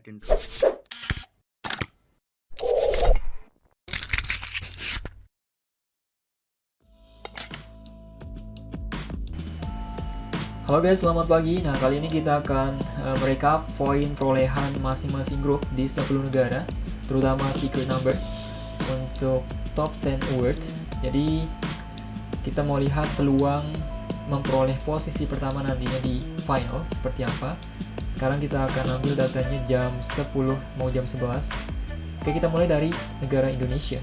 Raden. Halo guys, selamat pagi. Nah, kali ini kita akan merecap poin perolehan masing-masing grup di 10 negara, terutama secret number untuk top 10 awards. Jadi, kita mau lihat peluang memperoleh posisi pertama nantinya di final seperti apa. Sekarang kita akan ambil datanya jam 10 mau jam 11. Oke, kita mulai dari negara Indonesia.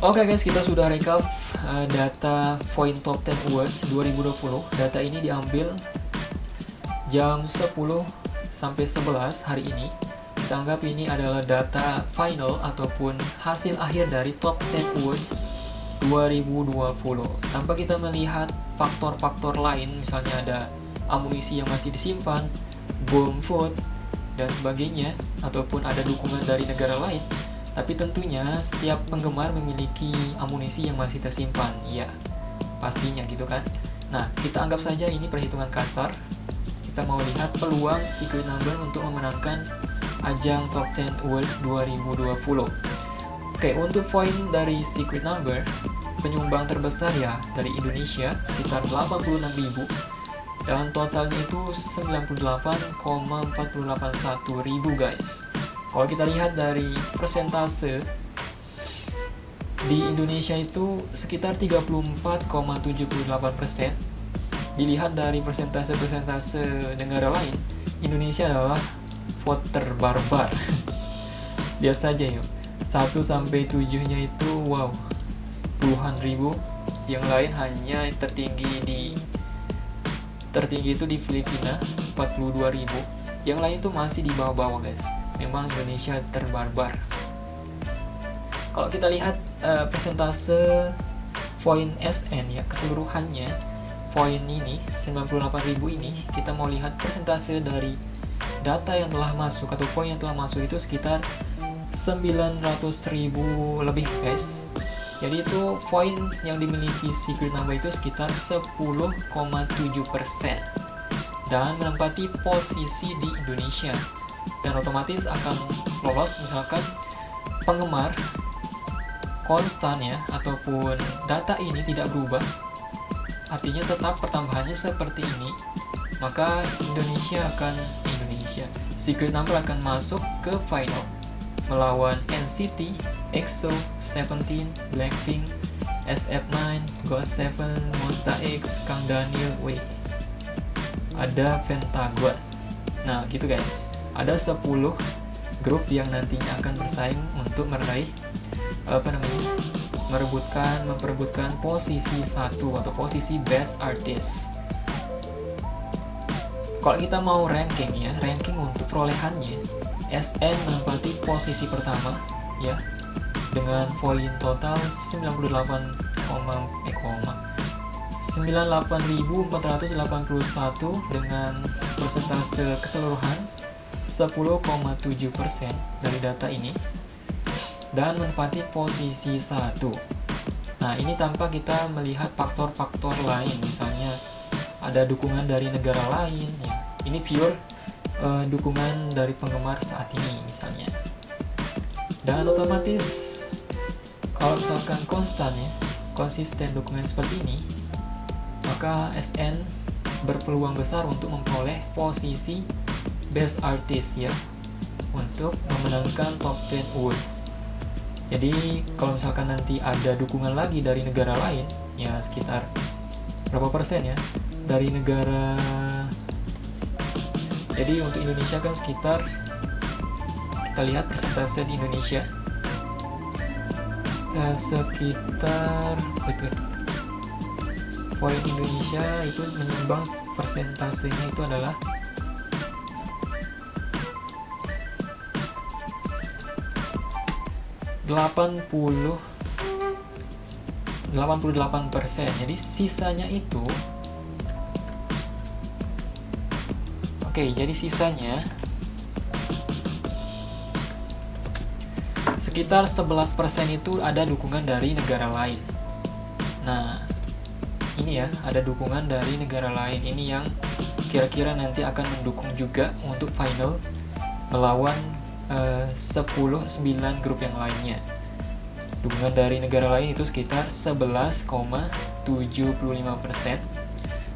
Oke guys, kita sudah recap data poin top 10 awards 2020. Data ini diambil jam 10 sampai 11 hari ini. Kita anggap ini adalah data final ataupun hasil akhir dari top 10 awards 2020. Tanpa kita melihat faktor-faktor lain, misalnya ada amunisi yang masih disimpan, bom vote, dan sebagainya, ataupun ada dukungan dari negara lain. Tapi tentunya setiap penggemar memiliki amunisi yang masih tersimpan, ya pastinya gitu kan. Nah, kita anggap saja ini perhitungan kasar. Kita mau lihat peluang secret number untuk memenangkan ajang top 10 awards 2020. Oke, untuk poin dari secret number, penyumbang terbesar ya dari Indonesia sekitar 86.000 dan totalnya itu 98,481 ribu guys. Kalau kita lihat dari persentase di Indonesia itu sekitar 34,78%. Dilihat dari persentase negara lain, Indonesia adalah voter barbar. Lihat saja yuk, 1 sampai 7-nya itu wow, puluhan ribu. Yang lain hanya tertinggi itu di Filipina 42.000. Yang lain itu masih di bawah-bawah guys. Memang Indonesia terbarbar. Kalau kita lihat persentase poin SN ya keseluruhannya, poin ini 98.000 ini, kita mau lihat persentase dari data yang telah masuk atau poin yang telah masuk itu sekitar 900.000 lebih guys. Jadi itu poin yang dimiliki secret number itu sekitar 10,7% dan menempati posisi di Indonesia. Dan otomatis akan lolos misalkan penggemar konstan ya, ataupun data ini tidak berubah, artinya tetap pertambahannya seperti ini, maka secret number akan masuk ke final melawan NCT, EXO, Seventeen, Blackpink, SF9, GOT7, Monsta X, Kang Daniel, ada Pentagon. Nah gitu guys, ada 10 grup yang nantinya akan bersaing untuk meraih memperebutkan posisi 1 atau posisi best artist. Kalau kita mau ranking untuk perolehannya, SN menempati posisi pertama ya dengan poin total 98.481 dengan persentase keseluruhan 10,7% dari data ini, dan menempati posisi 1. Nah, ini tanpa kita melihat faktor-faktor lain, misalnya ada dukungan dari negara lain ya. Ini pure dukungan dari penggemar saat ini misalnya. Dan otomatis kalau misalkan konsisten dukungan seperti ini, maka SN berpeluang besar untuk memperoleh posisi Best Artist ya, untuk memenangkan Top 10 Awards. Jadi kalau misalkan nanti ada dukungan lagi dari negara lain, ya sekitar berapa persen ya dari negara. Jadi untuk Indonesia kan sekitar, kita lihat persentase di Indonesia sekitar poin Indonesia itu menyumbang persentasenya itu adalah 88%. Jadi sisanya itu jadi sisanya sekitar 11% itu ada dukungan dari negara lain. Nah, ini ya, ada dukungan dari negara lain ini yang kira-kira nanti akan mendukung juga untuk final melawan 9 grup yang lainnya. Dukungan dari negara lain itu sekitar 11,75%,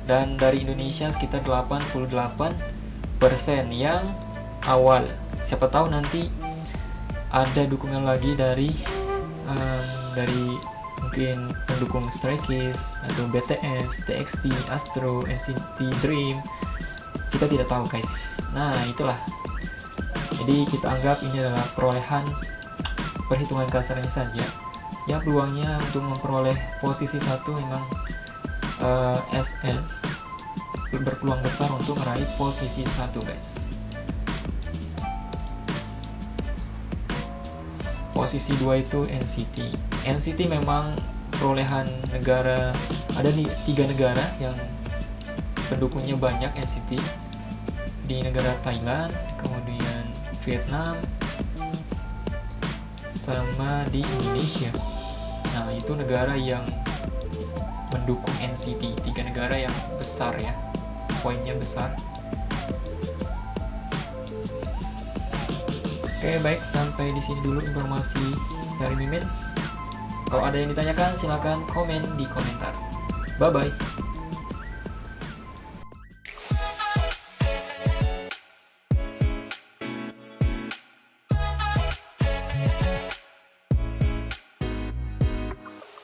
dan dari Indonesia sekitar 88% yang awal. Siapa tahu nanti ada dukungan lagi dari mungkin pendukung Stray Kids atau BTS, TXT, Astro, NCT Dream. Kita tidak tahu guys. Nah, itulah. Jadi kita anggap ini adalah perolehan perhitungan kasarnya saja. Ya, peluangnya untuk memperoleh posisi 1 memang SN berpeluang besar untuk meraih posisi 1 guys. Posisi 2 itu NCT. NCT memang perolehan negara, ada di 3 negara yang pendukungnya banyak NCT, di negara Thailand, kemudian Vietnam, sama di Indonesia. Nah, itu negara yang mendukung NCT, 3 negara yang besar ya, poinnya besar. Oke, baik, sampai di sini dulu informasi dari Mimin. Kalau ada yang ditanyakan, silakan komen di komentar. Bye bye.